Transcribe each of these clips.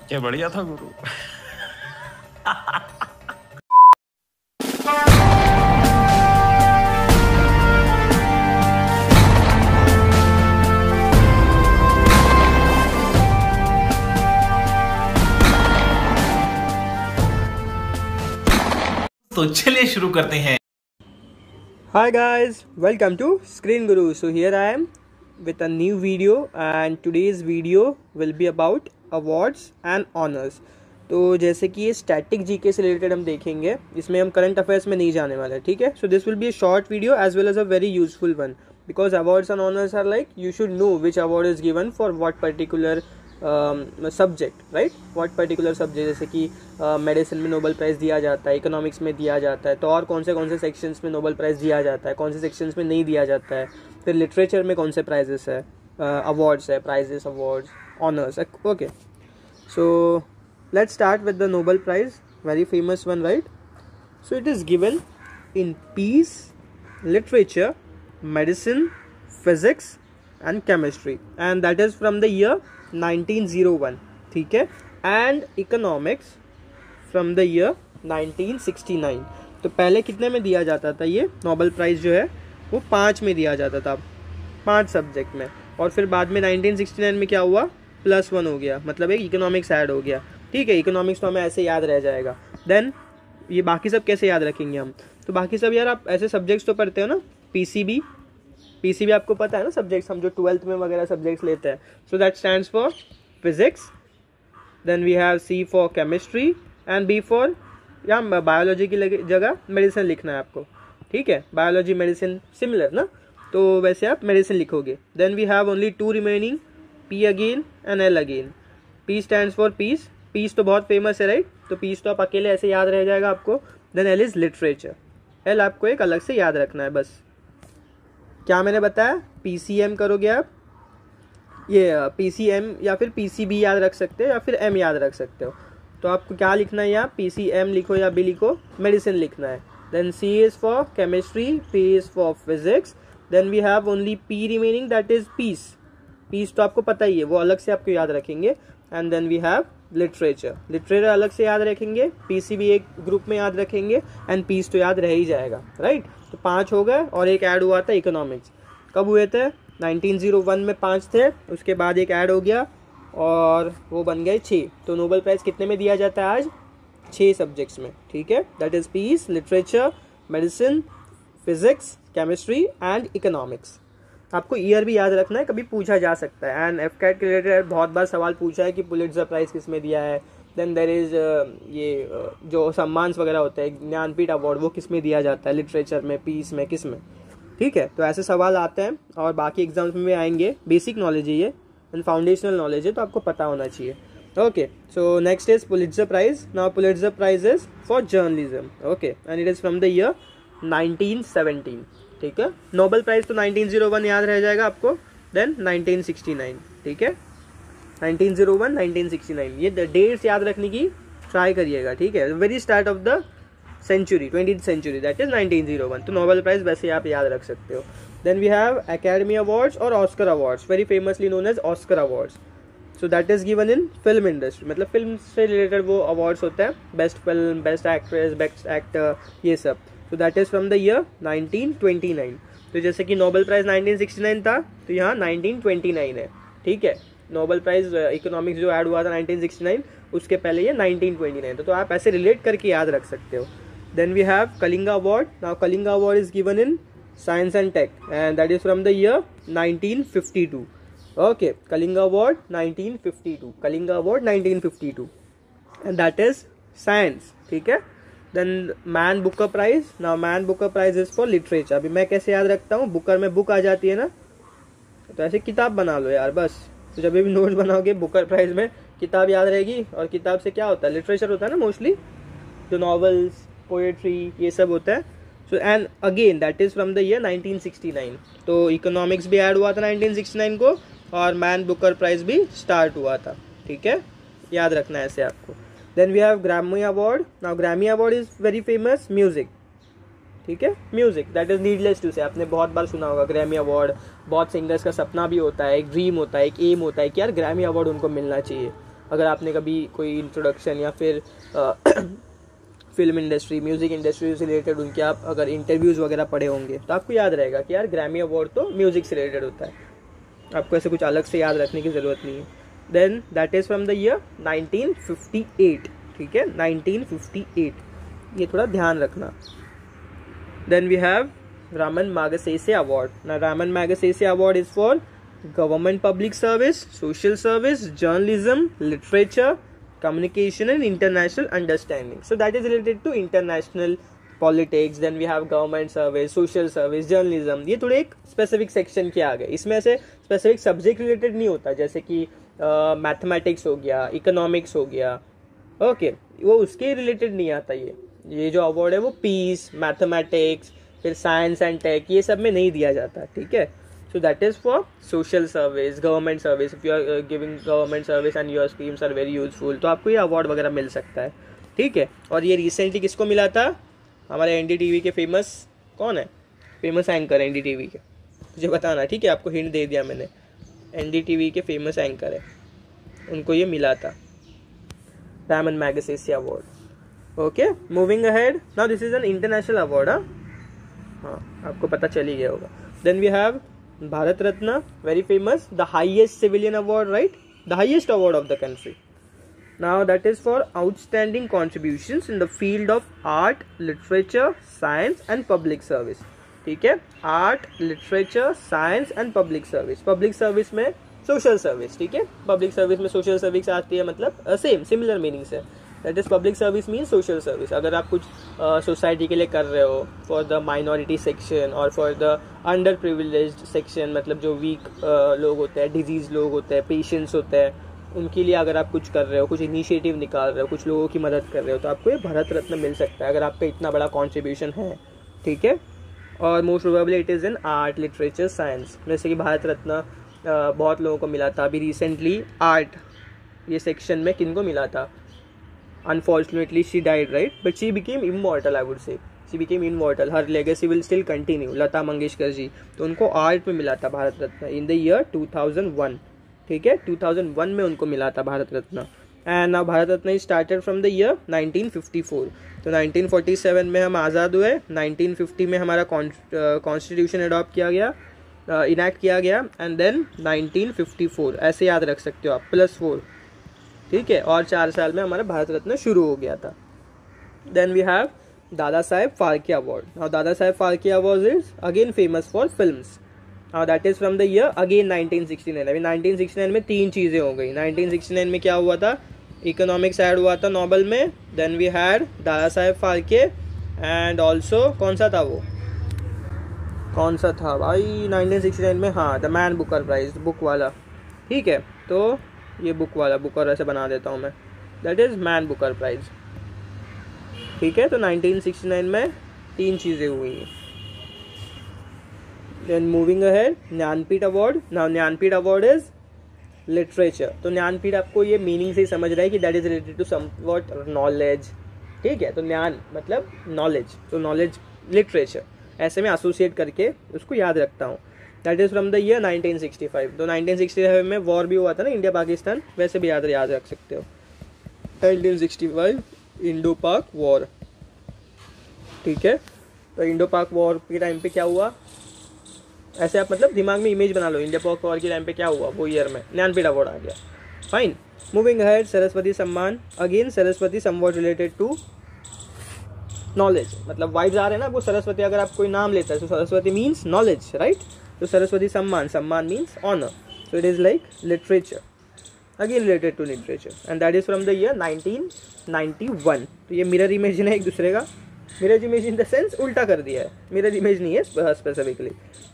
क्या बढ़िया था गुरु। तो चलिए शुरू करते हैं। Hi guys, welcome to Screen Guru. So here I am with a new video and today's video will be about awards and honors. तो जैसे कि ये स्टैटिक जीके से रिलेटेड हम देखेंगे, इसमें हम करंट अफेयर्स में नहीं जाने वाले, ठीक है. So this will be a short video as well as a very useful one because awards and honours are like you should know which award is given for what particular subject, right. What particular subject, जैसे कि medicine में Nobel prize दिया जाता है, economics में दिया जाता है, तो और कौन से सेक्शंस में नोबेल प्राइज़ दिया जाता है, कौन से सेक्शंस में नहीं दिया जाता है, फिर लिटरेचर में कौन से प्राइजेस है, अवार्ड्स है, prizes, awards, honours. Okay, so let's start with the Nobel Prize, very famous one, right? So it is given in peace, literature, medicine, physics and chemistry, and that is from the year 1901, ठीक है, and economics from the year 1969. तो पहले कितने में दिया जाता था ये नोबेल प्राइज़ जो है वो 5 में दिया जाता था, 5 सब्जेक्ट में, और फिर बाद में 1969 में क्या हुआ, +1 हो गया, मतलब एक इकोनॉमिक्स ऐड हो गया, ठीक है. इकोनॉमिक्स तो हमें ऐसे याद रह जाएगा. देन ये बाकी सब कैसे याद रखेंगे हम, तो बाकी सब यार आप ऐसे सब्जेक्ट्स तो पढ़ते हो ना, पीसीबी आपको पता है ना, सब्जेक्ट्स हम जो 12th में वगैरह सब्जेक्ट्स लेते हैं. So that stands for physics, then we have C for chemistry and B for, या बायोलॉजी की जगह मेडिसिन लिखना है आपको, ठीक है. बायोलॉजी मेडिसिन सिमिलर ना, तो वैसे आप मेडिसिन लिखोगे. Then we have only 2 remaining, P again and L again. P stands for peace, peace तो बहुत फेमस है, राइट. तो पीस तो आप अकेले ऐसे याद रह जाएगा आपको. Then L is literature, L आपको एक अलग से याद रखना है बस. क्या मैंने बताया, पीसीएम करोगे आप, ये पीसीएम या फिर पीसीबी याद रख सकते हो या फिर एम याद रख सकते हो. तो आपको क्या लिखना है, यहाँ पीसीएम लिखो या बी लिखो, मेडिसिन लिखना है. Then C is for chemistry, P is for physics. Then we have only P remaining, that is peace. Peace तो आपको पता ही है, वो अलग से आपको याद रखेंगे. And then we have literature अलग से याद रखेंगे, पीसीबी एक ग्रुप में याद रखेंगे, एंड पीस तो याद रह ही जाएगा, राइट. तो 5 हो गए, और एक ऐड हुआ था इकोनॉमिक्स. कब हुए थे, 1901 में 5 थे, उसके बाद एक ऐड हो गया और वो बन गए 6. तो नोबेल प्राइज़ कितने में दिया जाता है आज, 6 सब्जेक्ट्स में, ठीक है. That is piece, literature, medicine, physics, chemistry and economics. आपको ईयर भी याद रखना है, कभी पूछा जा सकता है. एंड एफकैट के रिलेटेड बहुत बार सवाल पूछा है कि पुलिट्जर प्राइज़ किस में दिया है. देन देर इज़ जो सम्मान वगैरह होते हैं, ज्ञानपीठ अवार्ड, वो किस में दिया जाता है, लिटरेचर में, पीस में, किस में, ठीक है. तो ऐसे सवाल आते हैं और बाकी एग्जाम्स में भी आएंगे. बेसिक नॉलेज है ये एंड फाउंडेशनल नॉलेज है, तो आपको पता होना चाहिए. Okay, so next is Pulitzer prize. Now Pulitzer prize is for journalism, okay, and it is from the year 1917, ठीक है. नोबेल प्राइज़ तो 1901 याद रह जाएगा आपको. देन 1969, ठीक है, 1901, 1969, ये डेट्स याद रखने की ट्राई करिएगा, ठीक है. Very start of the century, 20th century, that is 1901. तो नोबेल प्राइज़ वैसे आप याद रख सकते हो. Then we have academy awards और Oscar awards, very famously known as Oscar awards. So that is given in film industry, मतलब film से रिलेटेड वो अवार्ड्स होते हैं, best film, best actress, best actor, ये सब. तो that is from the year 1929. तो जैसे कि नोबेल प्राइज़ 1969 था, तो यहाँ 1929 है, ठीक है. नोबेल प्राइज़ इकोनॉमिक्स जो ऐड हुआ था 1969, उसके पहले ये 1929 था. तो आप ऐसे रिलेट करके याद रख सकते हो. Then we have Kalinga award. Now Kalinga award is given in science and tech, and that is from the year 1952. Okay, Kalinga award 1952, Kalinga award 1952, and that is science, ठीक है. Then Man Booker prize. Now Man Booker prize is for literature. अभी मैं कैसे याद रखता हूँ, Booker में book आ जाती है ना, तो ऐसे किताब बना लो यार बस. तो जब भी नोट्स बनाओगे बुकर प्राइज में किताब याद रहेगी, और किताब से क्या होता है, लिटरेचर होता है ना मोस्टली, जो नॉवेल्स, पोएट्री, ये सब होता है. So and again that is from the year 1969. तो इकोनॉमिक्स भी ऐड हुआ था 1969 को, और मैन बुकर प्राइज भी स्टार्ट हुआ था, ठीक है, याद रखना है ऐसे आपको. Then we have Grammy award. Now Grammy award is very famous, music, ठीक है, music, that is needless to say, आपने बहुत बार सुना होगा ग्रैमी अवार्ड. बहुत सिंगर्स का सपना भी होता है, एक ड्रीम होता है, एक एम होता है कि यार ग्रैमी अवार्ड उनको मिलना चाहिए. अगर आपने कभी कोई इंट्रोडक्शन या फिर फिल्म इंडस्ट्री, म्यूज़िक इंडस्ट्री से रिलेटेड उनके आप अगर इंटरव्यूज़ वगैरह पढ़े होंगे तो आपको याद रहेगा कि यार ग्रैमी अवार्ड तो म्यूज़िक से रिलेटेड होता है, आपको ऐसे कुछ अलग से याद रखने की ज़रूरत नहीं है। Then that is from the year 1958, ठीक है, 1958, ये थोड़ा ध्यान रखना। Then we have Ramon Magsaysay award. ना Ramon Magsaysay award is for government public service, social service, journalism, literature, communication and international understanding. So that is related to international politics. Then we have government service, social service, journalism. ये थोड़े एक specific section के आ गए। इसमें ऐसे specific subject related नहीं होता, जैसे कि mathematics हो गया, economics हो गया, ओके वो उसके रिलेटेड नहीं आता। ये जो अवार्ड है वो पीस, मैथमेटिक्स, फिर साइंस एंड टेक, ये सब में नहीं दिया जाता, ठीक है। So that is for social service, government service. If you are giving government service and your schemes are very useful, तो आपको ये अवार्ड वगैरह मिल सकता है, ठीक है। और ये रिसेंटली किसको मिला था? हमारे एनडीटीवी के फेमस, कौन है फेमस एंकर एनडीटीवी के, मुझे बताना, ठीक है, आपको हिंट दे दिया मैंने। एनडीटीवी के फेमस एंकर है, उनको ये मिला था Raman Magsaysay award. Okay, moving ahead, now this is an international award. हाँ, आपको पता चल ही गया होगा। Then we have Bharat Ratna, very famous, the highest civilian award, right? The highest award of the country. Now that is for outstanding contributions in the field of art, literature, science and public service. ठीक है, art, literature, science and public service. Public service में social service, ठीक है, public service में social service आती है, मतलब similar meanings है। That is public service mean social service. अगर आप कुछ सोसाइटी के लिए कर रहे हो, फॉर द माइनॉरिटी सेक्शन और for the under privileged section, मतलब जो वीक लोग होते हैं, डिजीज लोग होते हैं, पेशेंट्स होते हैं, उनके लिए अगर आप कुछ कर रहे हो, कुछ इनिशिएटिव निकाल रहे हो, कुछ लोगों की मदद कर रहे हो, तो आपको ये भारत रत्न मिल सकता है अगर आपका इतना बड़ा कॉन्ट्रीब्यूशन है, ठीक है। और most probably it is in art, literature, science. जैसे कि भारत रत्न बहुत लोगों को मिला था अभी रिसेंटली। आर्ट ये सेक्शन में किन को मिला था? Unfortunately she died, right? But she became immortal, I would say. She became immortal. Her legacy will still continue. Lata Mangeshkar ji, तो उनको आर्ट में मिला था Bharat Ratna in the year 2001, ठीक है, 2001 में उनको मिला था Bharat Ratna. And now Bharat Ratna is started from the year 1954। तो 1947 में हम आज़ाद हुए, 1950 में हमारा कॉन्स्टिट्यूशन अडॉप्ट किया गया, इनैक्ट किया गया, एंड देन 1954, ऐसे याद रख सकते हो आप, +4, ठीक है। और 4 साल में हमारा भारत रत्न शुरू हो गया था। देन वी हैव दादा Saheb Phalke award. Now Dada Saheb Phalke award is again famous for films. Now that is from the year again 1969। अभी 1969 में 3 चीज़ें हो गई। 1969 में क्या हुआ था? इकोनॉमिक्स ऐड हुआ था नोबेल में। देन वी हैड दादा साहेब फाल्के, एंड ऑल्सो कौन सा था वो, कौन सा था भाई 1969 में? हाँ, the Man Booker prize, book वाला, ठीक है। तो ये बुक वाला, बुकर ऐसे बना देता हूँ मैं, that is Man Booker prize, ठीक है। तो 1969 में 3 चीज़ें हुई हैं। Then moving ahead, Jnanpith award. Now Jnanpith award is literature. तो ज्ञानपीठ आपको ये मीनिंग से ही समझ रहा है कि that is related to somewhat knowledge, ठीक है। तो ज्ञान मतलब नॉलेज, तो नॉलेज लिटरेचर, ऐसे में एसोसिएट करके उसको याद रखता हूँ। That is from the year 1965। तो 1965 में वॉर भी हुआ था ना, इंडिया पाकिस्तान, वैसे भी याद रख सकते हो। 1965 इंडो पाक वॉर, ठीक है। तो इंडो पाक वॉर के टाइम पे क्या हुआ, ऐसे आप मतलब दिमाग में इमेज बना लो, इंडिया पाक वॉर के टाइम पे क्या हुआ वो ईयर में, ज्ञानपीठ अवार्ड आ गया। Fine, moving ahead, Saraswati Samman. Again Saraswati somewhat related to knowledge, मतलब वाइब्स आ रहे हैं ना, वो सरस्वती अगर आप कोई नाम लेता है तो सरस्वती मीन्स नॉलेज, राइट। तो Saraswati Samman, samman means honour, so it is like literature, again related to literature, and that is from the year 1991। तो ये मिरर इमेज है एक दूसरे का, mirror image in the sense उल्टा कर दिया है, मिरर इमेज नहीं है स्पेसिफिकली,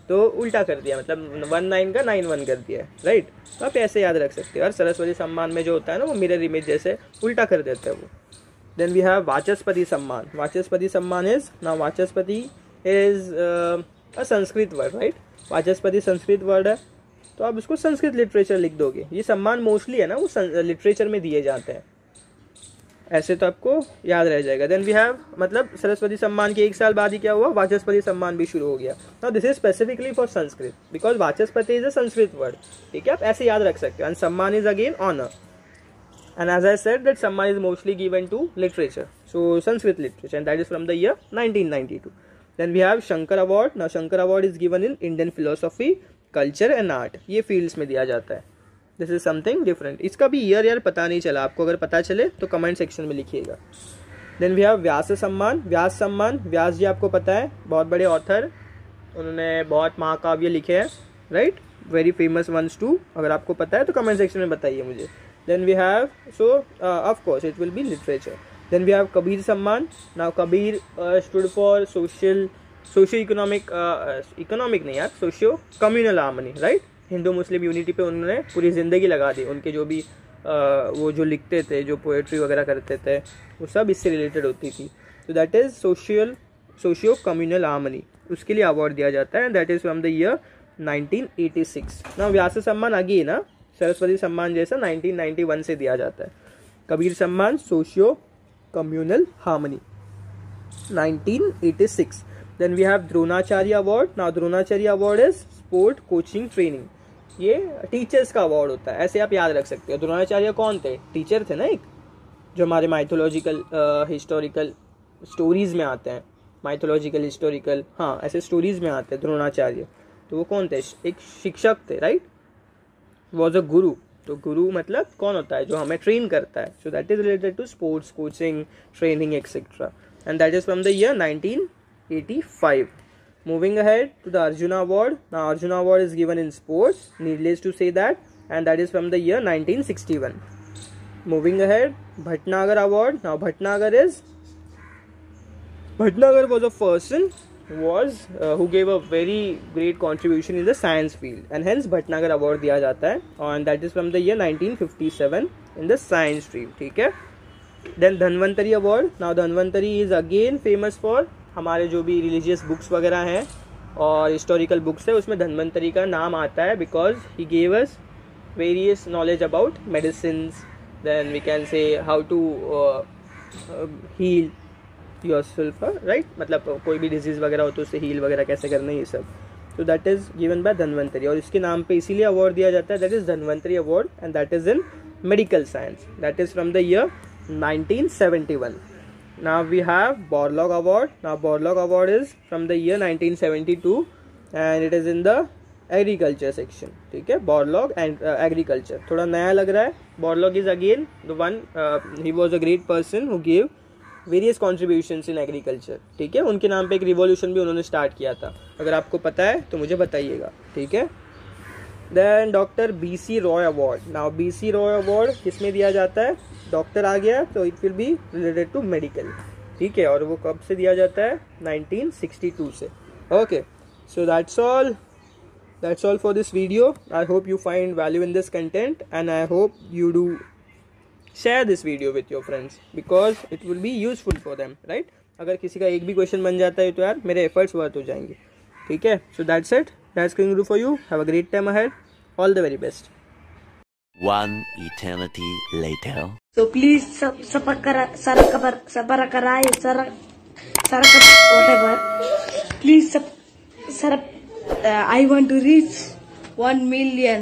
तो उल्टा कर दिया, मतलब 19 का 91 कर दिया है, राइट। तो आप ऐसे याद रख सकते हो, और सरस्वती सम्मान में जो होता है ना वो मिरर इमेज जैसे उल्टा कर देते हैं वो। देन वी हैव वाचस्पति सम्मान। वाचस्पति सम्मान इज, ना Vachaspati is a Sanskrit word, right. Vachaspati Sanskrit word है, तो आप उसको संस्कृत लिटरेचर लिख दोगे। ये सम्मान मोस्टली है ना वो लिटरेचर में दिए जाते हैं, ऐसे तो आपको याद रह जाएगा। देन वी हैव, मतलब सरस्वती सम्मान के 1 साल बाद ही क्या हुआ, वाचस्पति सम्मान भी शुरू हो गया। Now this is specifically for Sanskrit because Vachaspati is a Sanskrit word, ठीक है, आप ऐसे याद रख सकते हो। And samman is again honour, And as I said, that Samman is mostly given to literature, so Sanskrit literature, and that is from the year 1992. Then we have Shankar Award. Now Shankar Award is given in Indian philosophy, culture and art. ये fields में दिया जाता है. This is something different. इसका भी year यार पता नहीं चला. आपको अगर पता चले तो कमेंट सेक्शन में लिखिएगा. Then we have व्यास सम्मान. व्यास सम्मान, व्यास जी आपको पता है, बहुत बड़े ऑथर, उन्होंने बहुत महाकाव्य लिखे हैं, right? Very famous ones too. अगर आपको पता है तो कमेंट सेक्शन में बताइए मुझे. Then we have, so of course it will be literature. Then we have Kabir Samman. Now Kabir stood for socio-economic, economic नहीं यार, socio-communal harmony, right? Hindu Muslim unity पे उन्होंने पूरी ज़िंदगी लगा दी. उनके जो भी वो जो लिखते थे, जो पोएट्री वगैरह करते थे, वो सब इससे रिलेटेड होती थी. तो दैट इज़ सोशियो-कम्युनल हार्मनी. उसके लिए अवार्ड दिया जाता है. That is from the year 1986. ना व्यास सम्मान अगेन ना सरस्वती सम्मान जैसा 1991 से दिया जाता है. Kabir Samman socio communal harmony 1986. Then we have Dronacharya award. Now Dronacharya award is sport coaching training. ये टीचर्स का अवार्ड होता है, ऐसे आप याद रख सकते हो. द्रोणाचार्य कौन थे? टीचर थे ना एक, जो हमारे माइथोलॉजिकल हिस्टोरिकल स्टोरीज में आते हैं. माइथोलॉजिकल हिस्टोरिकल, हाँ ऐसे स्टोरीज में आते हैं द्रोणाचार्य. तो वो कौन थे? एक शिक्षक थे, राइट? वॉज अ गुरु. तो गुरु मतलब कौन होता है? जो हमें ट्रेन करता है. So that is related to sports coaching training etcetera, and that is from the year 1985. Moving ahead to the Arjuna Award. Now Arjuna Award is given in sports, needless to say that, and that is from the year 1961. Moving ahead, Bhatnagar Award. Now Bhatnagar was a person who gave a very great contribution in the science field, and hence Bhatnagar Award दिया जाता है, and that is from the year 1957 in the science stream. ठीक है. Then Dhanvantari Award. Now Dhanvantari is again famous for हमारे जो भी religious books वगैरह हैं और हिस्टोरिकल बुक्स है, उसमें धन्वंतरी का नाम आता है because he gave us various knowledge about medicines. Then we can say how to heal yourself, right? मतलब कोई भी डिजीज़ वगैरह हो तो उससे हील वगैरह कैसे करना है, ये सब. तो that is given by Dhanvantari, और इसके नाम पे इसीलिए अवार्ड दिया जाता है. That is Dhanvantari award, and that is in medical science. That is from the year 1971. Now we have Borlaug Award. Now Borlaug Award is from the year 1972 and it is in the agriculture section. ठीक है, Borlaug and agriculture. थोड़ा नया लग रहा है. Borlaug is again the one, he was a great person who gave various contributions in agriculture. ठीक है, उनके नाम पे एक रिवॉल्यूशन भी उन्होंने स्टार्ट किया था. अगर आपको पता है तो मुझे बताइएगा. ठीक है. Then doctor BC Roy award. Now BC Roy award किसमें दिया जाता है? डॉक्टर आ गया तो it will be related to medical. ठीक है, और वो कब से दिया जाता है? 1962 से. Okay, so that's all for this video. I hope you find value in this content and I hope you do share this video with your friends because it will be useful for them, right? अगर किसी का एक भी question बन जाता है तो यार मेरे एफर्ट्स वर्थ हो जाएंगे. ठीक है, so that's it. That's Screen Guru for you. Have a great time ahead. All the very best. One eternity later. So please whatever. Please I want to reach 1 million.